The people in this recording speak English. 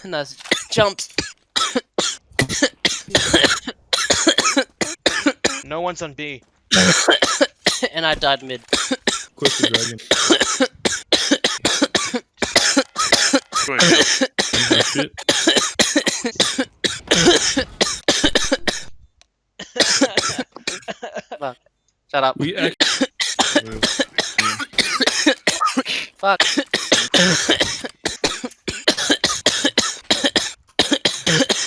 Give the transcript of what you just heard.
Nice jumps. No one's on B. And I died mid. Quit the dragon. Shit. Fuck. Shut up. We actually. Fuck.